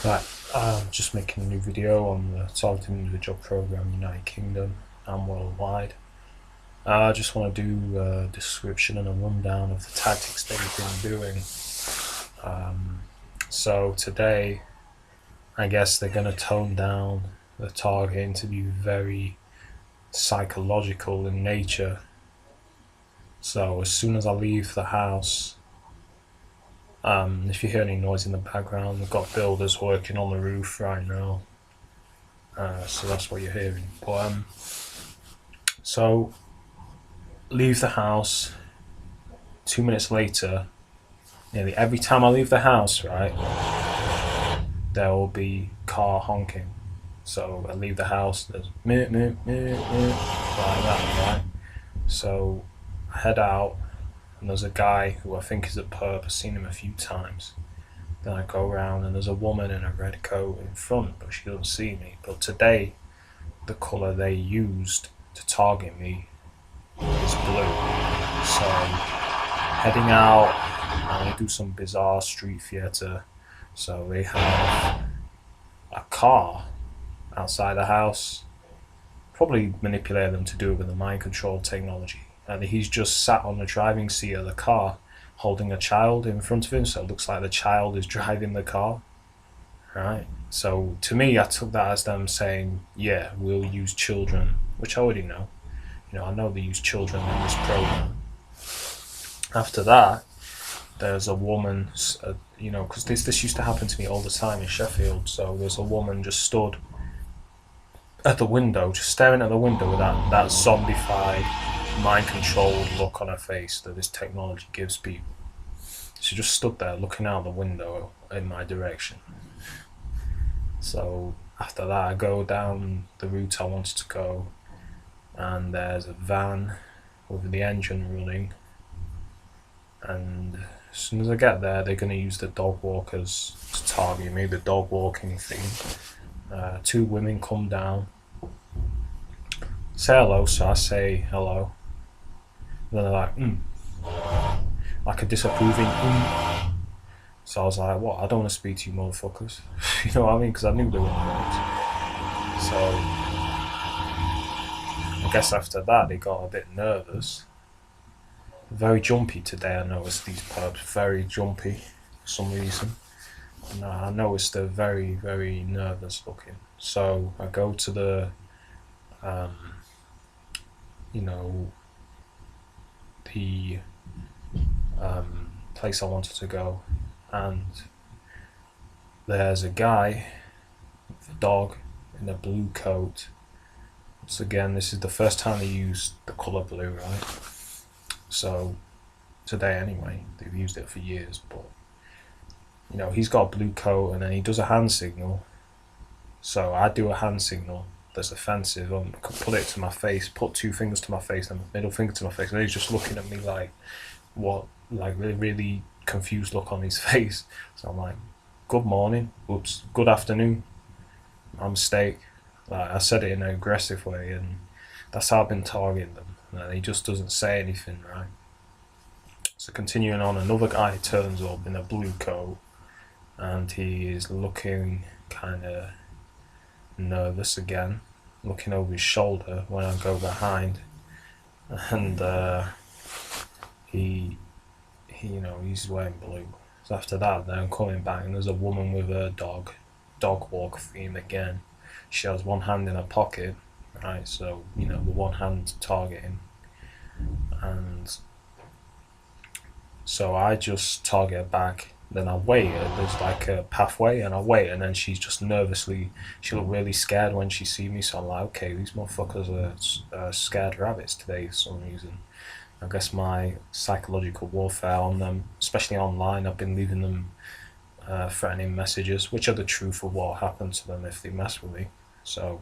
Right, I'm just making a new video on the targeted individual program, United Kingdom and worldwide. I just want to do a description and a rundown of the tactics they've been doing. So today, I guess they're going to tone down the targeting to be very psychological in nature. So as soon as I leave the house, if you hear any noise in the background, we've got builders working on the roof right now. So that's what you're hearing. But so leave the house. 2 minutes later, nearly every time I leave the house, right, there will be car honking. So I leave the house, there's meh, meh, meh, meh, like that, right? So I head out, and there's a guy who I think is a perp. I've seen him a few times. Then I go around, and there's a woman in a red coat in front, but she doesn't see me. But today, the colour they used to target me is blue. So heading out, and they do some bizarre street theatre. So they have a car outside the house, probably manipulate them to do it with the mind control technology. And he's just sat on the driving seat of the car holding a child in front of him, so it looks like the child is driving the car. Right? So to me, I took that as them saying, yeah, we'll use children, which I already know. I know they use children in this program. After that, there's a woman, because this used to happen to me all the time in Sheffield. So there's a woman just stood at the window, just staring at the window with that zombified, mind-controlled look on her face that this technology gives people. She just stood there looking out the window in my direction. So after that, I go down the route I wanted to go, and there's a van with the engine running. And as soon as I get there, they're going to use the dog walkers to target me, the dog walking thing. Two women come down, say hello, so I say hello. And then they're like a disapproving So I was like, what? I don't want to speak to you motherfuckers. You know what I mean? Because I knew they were nerds. So I guess after that, they got a bit nervous. Very jumpy today, I noticed these pubs. Very jumpy for some reason. And I noticed they're very, very nervous looking. So I go to the, the place I wanted to go, and there's a guy with a dog in a blue coat. Once again, this is the first time they used the colour blue, right? So today anyway, they've used it for years, but he's got a blue coat, and then he does a hand signal. So I do a hand signal that's offensive. I could put it to my face, put two fingers to my face and middle finger to my face, and he's just looking at me like, what, like really confused look on his face. So I'm like, good morning, oops, good afternoon, my mistake. Like, I said it in an aggressive way, and that's how I've been targeting them. And he just doesn't say anything, right? So continuing on, another guy turns up in a blue coat, and he is looking kind of nervous again, looking over his shoulder when I go behind, and he's wearing blue. So after that, then I'm coming back, and there's a woman with a dog walk theme again. She has one hand in her pocket, right? So the one hand targeting, and so I just target her back. Then I wait. There's like a pathway, and I wait, and then she's just nervously. She looked really scared when she see me. So I'm like, okay, these motherfuckers are scared rabbits today for some reason. I guess my psychological warfare on them, especially online, I've been leaving them threatening messages, which are the truth of what will happen to them if they mess with me. So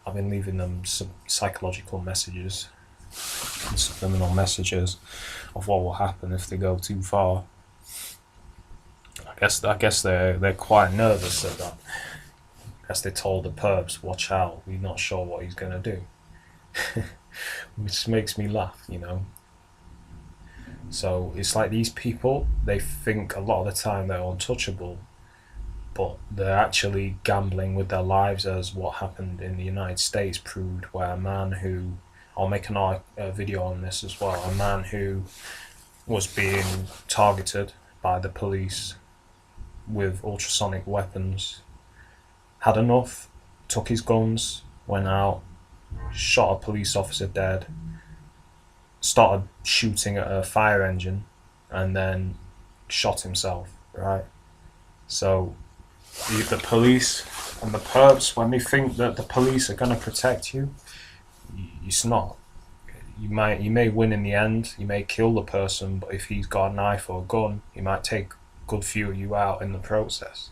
I've been leaving them some psychological messages, subliminal messages of what will happen if they go too far. I guess they're quite nervous at that. I guess they told the perps, watch out, we're not sure what he's gonna do. Which makes me laugh, So it's like these people, they think a lot of the time they're untouchable, but they're actually gambling with their lives, as what happened in the United States proved, where a man who, I'll make a video on this as well, a man who was being targeted by the police with ultrasonic weapons had enough, took his guns, went out, shot a police officer dead, started shooting at a fire engine, and then shot himself, right? So the police and the perps, when they think that the police are going to protect you, it's not. You may win in the end, you may kill the person, but if he's got a knife or a gun, he might take a good few of you out in the process.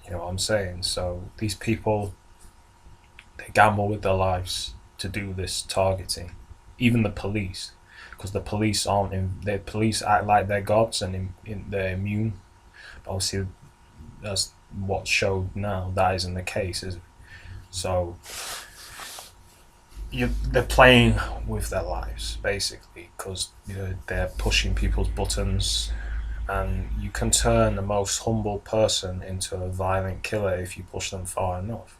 You know what I'm saying? So these people, they gamble with their lives to do this targeting. Even the police, because the police the police act like they're gods and they're immune. But obviously, that's what's showed now. That isn't the case, is it? So they're playing with their lives basically, because they're pushing people's buttons, and you can turn the most humble person into a violent killer if you push them far enough.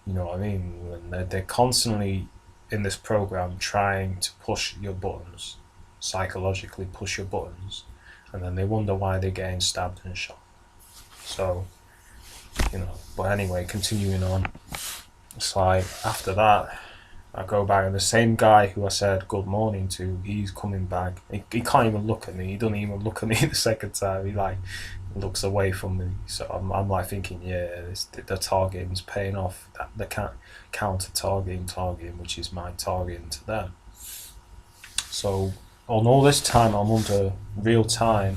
You know what I mean? And they're constantly in this program trying to push your buttons, psychologically push your buttons, and then they wonder why they're getting stabbed and shot. So, but anyway, continuing on, it's like after that, I go back, and the same guy who I said good morning to, he's coming back. He can't even look at me. He doesn't even look at me the second time. He looks away from me. So I'm like thinking, yeah, the targeting's paying off. The counter targeting, which is my targeting to them. So on all this time, I'm under real time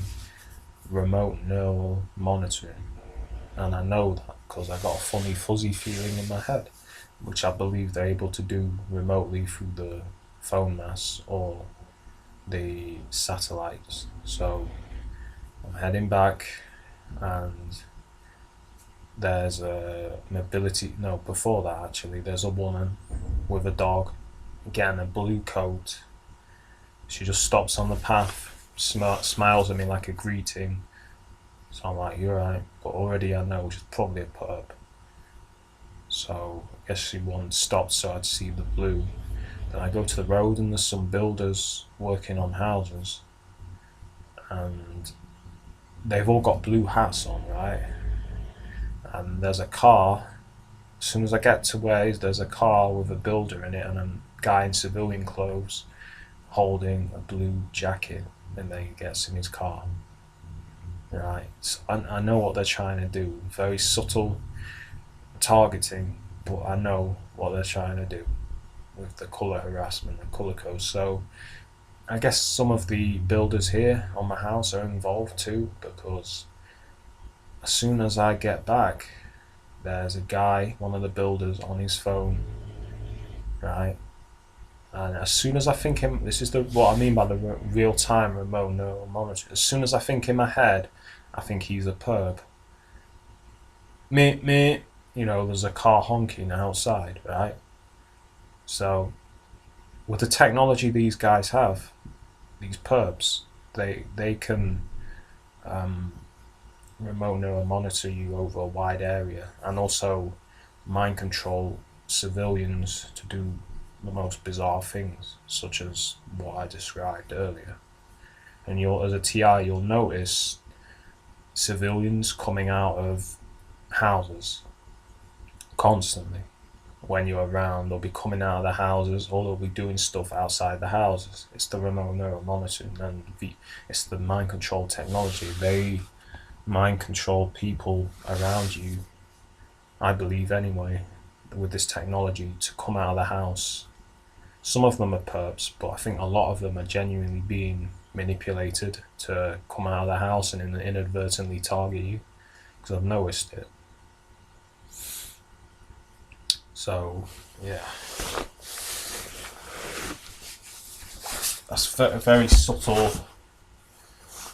remote neural monitoring, and I know that because I got a funny fuzzy feeling in my head, which I believe they're able to do remotely through the phone masts or the satellites. So I'm heading back, and there's before that actually, there's a woman with a dog, again a blue coat. She just stops on the path, smiles at me like a greeting. So I'm like, you're right, but already I know she's probably a perp. So I guess she once stopped so I'd see the blue. Then I go to the road, and there's some builders working on houses, and they've all got blue hats on, right? And there's a car. As soon as I get to where there's a car with a builder in it and a guy in civilian clothes holding a blue jacket, and then he gets in his car. Right, so I know what they're trying to do. Very subtle targeting, but I know what they're trying to do with the colour harassment and colour code. So I guess some of the builders here on my house are involved too, because as soon as I get back, there's a guy, one of the builders, on his phone, right? And as soon as I think this is what I mean by the real-time remote neural monitor. As soon as I think in my head, I think he's a perp. Me, there's a car honking outside, right? So, with the technology these guys have, these perps, they can remote neural monitor you over a wide area, and also mind control civilians to do the most bizarre things, such as what I described earlier. And as a TI, you'll notice civilians coming out of houses constantly. When you're around, they'll be coming out of the houses, or they'll be doing stuff outside the houses. It's the remote neural monitoring, and it's the mind control technology. They mind control people around you, I believe anyway, with this technology to come out of the house. Some of them are perps, but I think a lot of them are genuinely being manipulated to come out of the house and inadvertently target you, because I've noticed it. So yeah, that's very subtle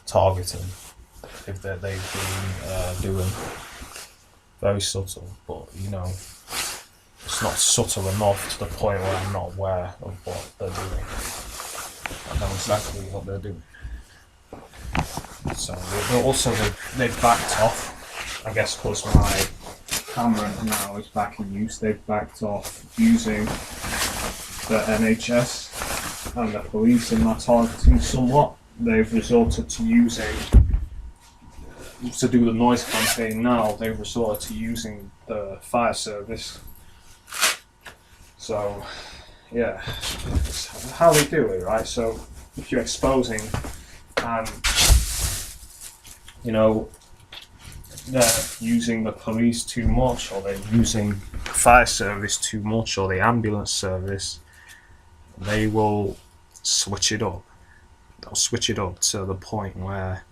targeting if they've been doing. Very subtle, but it's not subtle enough to the point where I'm not aware of what they're doing. I know exactly what they're doing. So they backed off I guess because my camera now is back in use, they've backed off using the NHS and the police in my targeting somewhat. They've resorted to using, to do the noise campaign now, they've resorted to using the fire service. So, yeah, it's how they do it, right? So, if you're exposing and, you know, they're using the police too much, or they're using the fire service too much, or the ambulance service, they will switch it up. They'll switch it up to the point where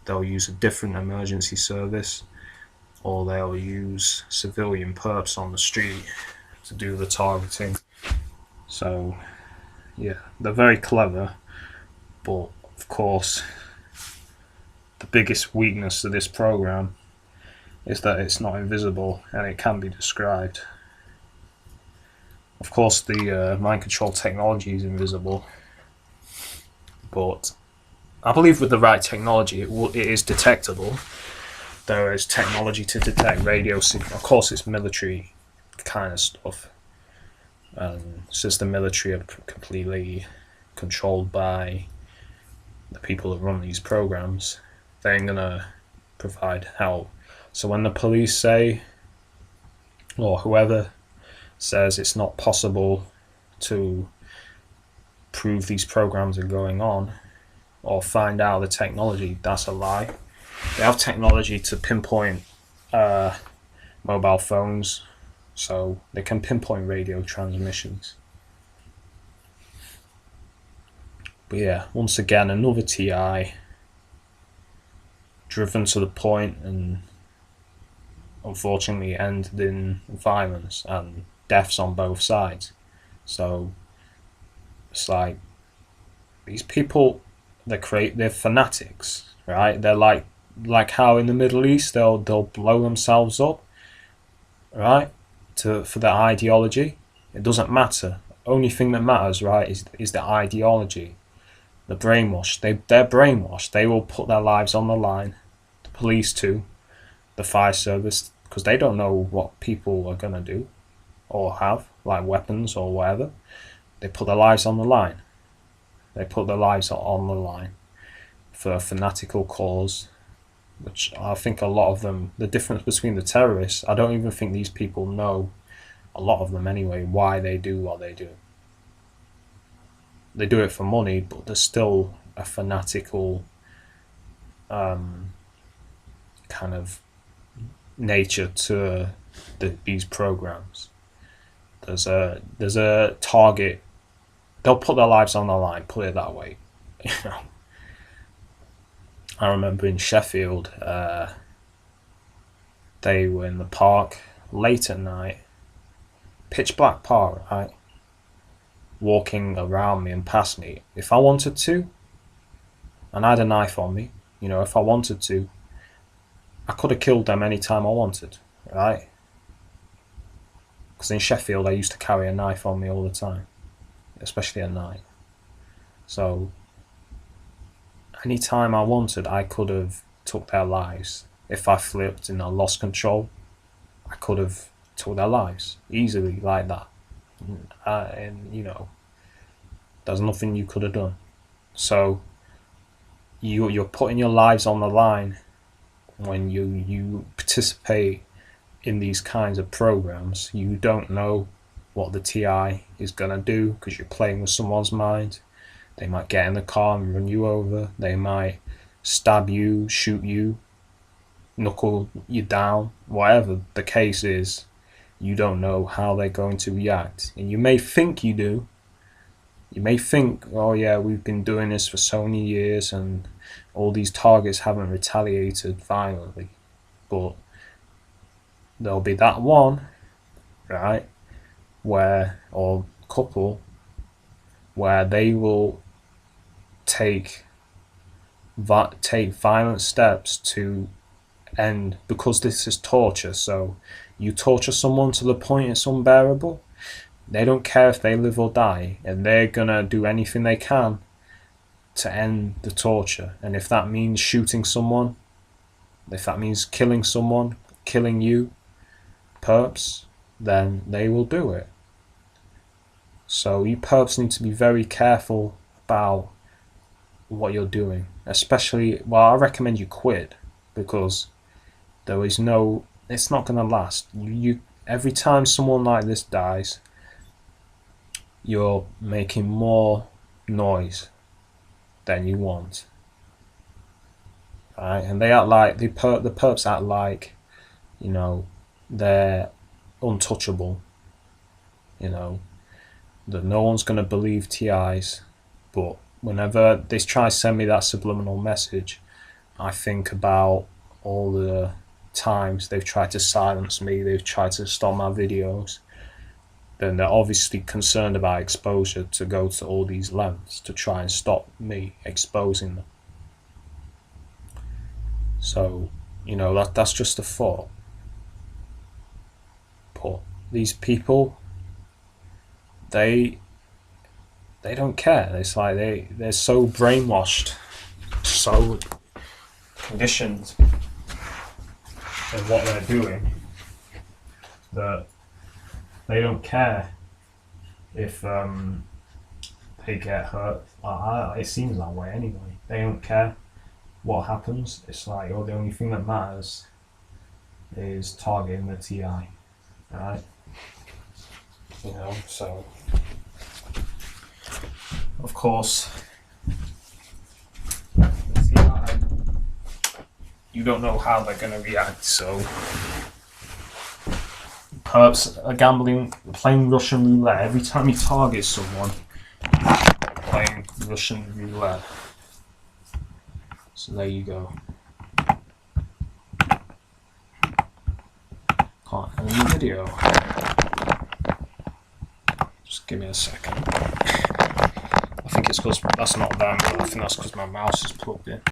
they'll use a different emergency service, or they'll use civilian perps on the street to do the targeting. So, yeah, they're very clever, but of course, the biggest weakness of this program is that it's not invisible and it can be described. Of course, the mind control technology is invisible, but I believe with the right technology it is detectable. There is technology to detect radio signal. Of course, it's military kind of stuff. Since the military are completely controlled by the people that run these programs, they ain't gonna provide help. So when the police say, or whoever says it's not possible to prove these programs are going on or find out the technology, that's a lie. They have technology to pinpoint mobile phones, so they can pinpoint radio transmissions. But yeah, once again, another TI driven to the point and unfortunately ended in violence and deaths on both sides. So it's like these people, they're fanatics, right? They're like how in the Middle East they'll blow themselves up, right? For their ideology. It doesn't matter. Only thing that matters, right, is the ideology. The brainwash. They're brainwashed. They will put their lives on the line. The police too. The fire service, because they don't know what people are gonna do or have, like weapons or whatever. They put their lives on the line. They put their lives on the line for a fanatical cause, which I think a lot of them, the difference between the terrorists, I don't even think these people know, a lot of them anyway, why they do what they do. They do it for money, but there's still a fanatical kind of nature to these programs. There's a target. They'll put their lives on the line, put it that way. You know, I remember in Sheffield, they were in the park late at night, pitch black park, right? Walking around me and past me. If I wanted to, and I had a knife on me, you know, if I wanted to, I could have killed them anytime I wanted, right? Because in Sheffield, I used to carry a knife on me all the time, especially at night. So, anytime I wanted, I could have took their lives. If I flipped and I lost control, I could have took their lives easily like that. And you know, there's nothing you could have done. So, you're putting your lives on the line when you participate in these kinds of programs. You don't know what the TI is gonna do because you're playing with someone's mind. They might get in the car and run you over. They might stab you, shoot you, knuckle you down. Whatever the case is, you don't know how they're going to react. And you may think you do. You may think, oh yeah, we've been doing this for so many years and all these targets haven't retaliated violently. But there'll be that one, right, where, or couple, where they will take violent steps to end, because this is torture. So you torture someone to the point it's unbearable, they don't care if they live or die, and they're gonna do anything they can to end the torture. And if that means shooting someone, If that means killing someone, killing you, perps, then they will do it. So you perps need to be very careful about what you're doing, especially, well, I recommend you quit, because there is no, it's not going to last. You every time someone like this dies, you're making more noise than you want, right? And they act like the perps act like, you know, they're untouchable, you know, that no one's going to believe TIs. But whenever they try to send me that subliminal message, I think about all the times they've tried to silence me, they've tried to stop my videos. Then they're obviously concerned about exposure to go to all these lengths to try and stop me exposing them. So, you know, that's just a thought. But these people, they don't care. It's like they're so brainwashed, so conditioned in what they're doing, that they don't care if they get hurt. It seems that way anyway. They don't care what happens. It's like, oh, the only thing that matters is targeting the TI, right? You know, so of course the TI, you don't know how they're going to react. So perps are gambling, playing Russian roulette. Every time you target someone, playing Russian roulette. So there you go. Can't end the video. Just give me a second. I think it's because that's not them, but I think that's because my mouse is plugged in.